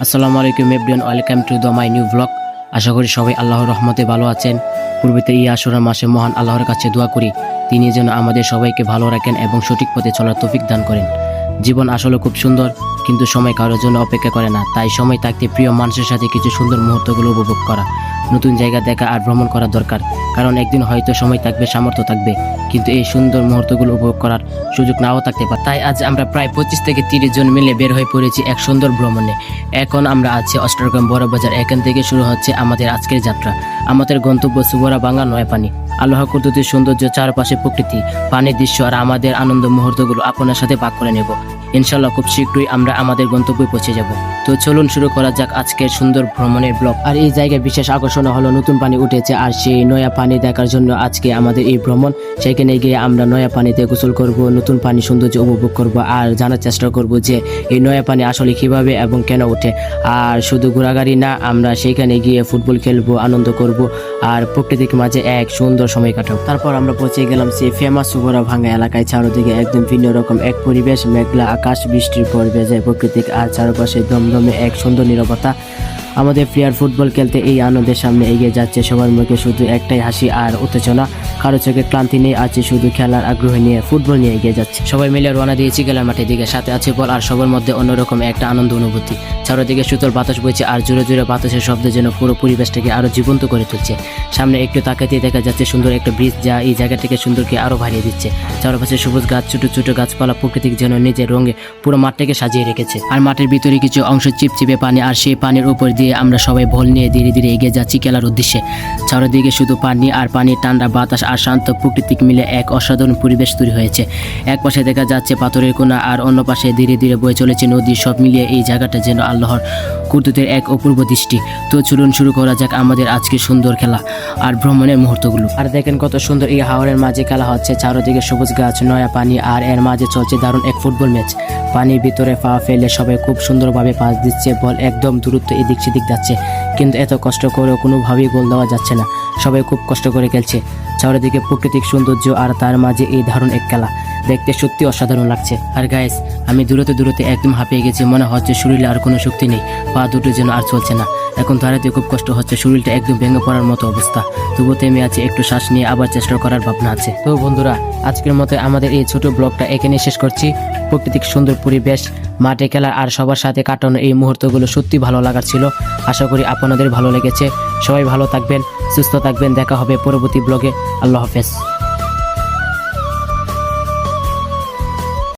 আসসালামু আলাইকুম everyone, welcome to the my new blog. আশা করি সবাই আল্লাহর রহমতে ভালো আছেন। পূর্বেতে এই আশুরার মাসে মহান আল্লাহর কাছে দোয়া করি তিনি যেন আমাদের সবাইকে ভালো রাখেন এবং সঠিক পথে চলার তৌফিক দান করেন। জীবন আসলে খুব সুন্দর, কিন্তু সময় কারোর জন্য অপেক্ষা করে না। তাই সময় থাকতে প্রিয় মানুষের সাথে কিছু সুন্দর মুহূর্তগুলো উপভোগ করা, নতুন জায়গা দেখা আর ভ্রমণ করা দরকার। কারণ একদিন হয়তো সময় থাকবে, সামর্থ্য থাকবে, কিন্তু এই সুন্দর মুহূর্তগুলো উপভোগ করার সুযোগ নাও থাকতে পারে। তাই আজ আমরা প্রায় 25 থেকে 30 জন মিলে বের হয়ে পড়েছি এক সুন্দর ভ্রমণে। এখন আমরা আছি অষ্টগ্রাম বড় বাজার। এখান থেকে শুরু হচ্ছে আমাদের আজকের যাত্রা। আমাদের গন্তব্য চুবড়াভাঙ্গা নয়াপানি। আল্লাহর কুদরতের সৌন্দর্য, চারপাশে প্রকৃতি, পানির দৃশ্য আর আমাদের আনন্দ মুহূর্তগুলো আপনার সাথে ভাগ করে নেব। ইনশাল্লাহ খুব শীঘ্রই আমরা আমাদের গন্তব্যে পৌঁছে যাব। তো চলুন শুরু করা যাক আজকের সুন্দর ভ্রমণের ব্লগ। আর এই জায়গায় বিশেষ আকর্ষণ হলো নতুন পানি উঠেছে, আর সেই নয়া পানি দেখার জন্য আজকে আমাদের এই ভ্রমণ। সেখানে গিয়ে আমরা নয়া পানিতে গোসল করব, নতুন পানি সৌন্দর্য উপভোগ করব আর জানার চেষ্টা করব যে এই নয়া পানি আসলে কিভাবে এবং কেন ওঠে। আর শুধু ঘোরাঘুরি না, আমরা সেখানে গিয়ে ফুটবল খেলবো, আনন্দ করব আর প্রকৃতির মাঝে এক সুন্দর সময় কাটাবো। তারপর আমরা পৌঁছে গেলাম সেই ফেমাস চুবড়াভাঙ্গা এলাকায়। চারদিকে একদম ভিন্ন রকম এক পরিবেশ, মেঘলা আকাশ, বৃষ্টির পর বেজে প্রকৃতিক আর চারপাশে দমদমে এক সুন্দর নীরবতা। আমাদের প্লেয়ার ফুটবল খেলতে এই আনন্দের সামনে এগিয়ে যাচ্ছে, সবার মুখে শুধু একটাই হাসি আর উত্তেজনা। কারো চোখে ক্লান্তি নেই, আছে শুধু খেলার আগ্রহ নিয়ে ফুটবল নিয়ে এগিয়ে যাচ্ছে। সবাই মিলে রওনা দিয়েছি খেলার মাঠের দিকে, সাথে আছে বল আর সবার মধ্যে অন্যরকম একটা আনন্দ অনুভূতি। চারদিকে শীতল বাতাস বইছে আর জোরে জোরে বাতাসের শব্দ যেন পুরো পরিবেশটাকে আরো জীবন্ত করে তুলছে। সামনে একটু তাকাতেই দেখা যাচ্ছে সুন্দর একটা ব্রিজ, যা এই জায়গাটাকে সুন্দরকে আরো বাড়িয়ে দিচ্ছে। চারপাশে সবুজ গাছ, ছোট ছোট গাছপালা, প্রকৃতিক যেন নিজের রঙে পুরো মাঠটাকে সাজিয়ে রেখেছে। আর মাঠের ভিতরে কিছু অংশ চিপচিপে পানি, আর সেই পানির উপর দিয়ে আমরা সবাই বল নিয়ে ধীরে ধীরে এগিয়ে যাচ্ছি খেলার উদ্দেশ্যে। চারদিকে শুধু পানি আর পানি, ঠান্ডা বাতাস আর শান্ত প্রকৃতিক মিলে এক অসাধারণ পরিবেশ তৈরি হয়েছে। এক পাশে দেখা যাচ্ছে পাথরের কোনা আর অন্য পাশে ধীরে ধীরে বয়ে চলেছে নদী। সব মিলিয়ে এই জায়গাটা যেন আল্লাহর কুদরতের এক অপূর্ব দৃষ্টি। তো চলুন শুরু করা যাক আমাদের আজকে সুন্দর খেলা আর ভ্রমণের মুহূর্তগুলো। আর দেখেন কত সুন্দর এই হাওরের মাঝে খেলা হচ্ছে। চারদিকে সবুজ গাছ, নয়া পানি আর এর মাঝে চলছে দারুণ এক ফুটবল ম্যাচ। পানির ভিতরে পা ফেলে সবাই খুব সুন্দরভাবে পাস দিচ্ছে, বল একদম দূরত্ব এদিক সেদিক যাচ্ছে, কিন্তু এত কষ্ট করেও কোনোভাবেই গোল দেওয়া যাচ্ছে না। সবাই খুব কষ্ট করে খেলছে। চারিদিকে প্রাকৃতিক সৌন্দর্য আর তার মাঝে এই দারুণ এক খেলা দেখতে সত্যি অসাধারণ লাগছে। আর গাইস, আমি দূরতে একদম হাঁপিয়ে গেছি, মনে হচ্ছে শরীরে আর কোনো শক্তি নেই, পা দুটো যেন আর চলছে না। এখন দাঁড়াতে খুব কষ্ট হচ্ছে, শরীরটা একদম ভেঙে পড়ার মতো অবস্থা। তবুও থেমে আছে, একটু শ্বাস নিয়ে আবার চেষ্টা করার ভাবনা আছে। তো বন্ধুরা, আজকের মতো আমাদের এই ছোট ব্লগটা এখানে শেষ করছি। প্রাকৃতিক সুন্দর পরিবেশ, মাঠে খেলা আর সবার সাথে কাটানো এই মুহূর্তগুলো সত্যি ভালো লাগার ছিল। আশা করি আপনাদের ভালো লেগেছে। সবাই ভালো থাকবেন, সুস্থ থাকবেন। দেখা হবে পরবর্তী ব্লগে। আল্লাহ হাফেজ।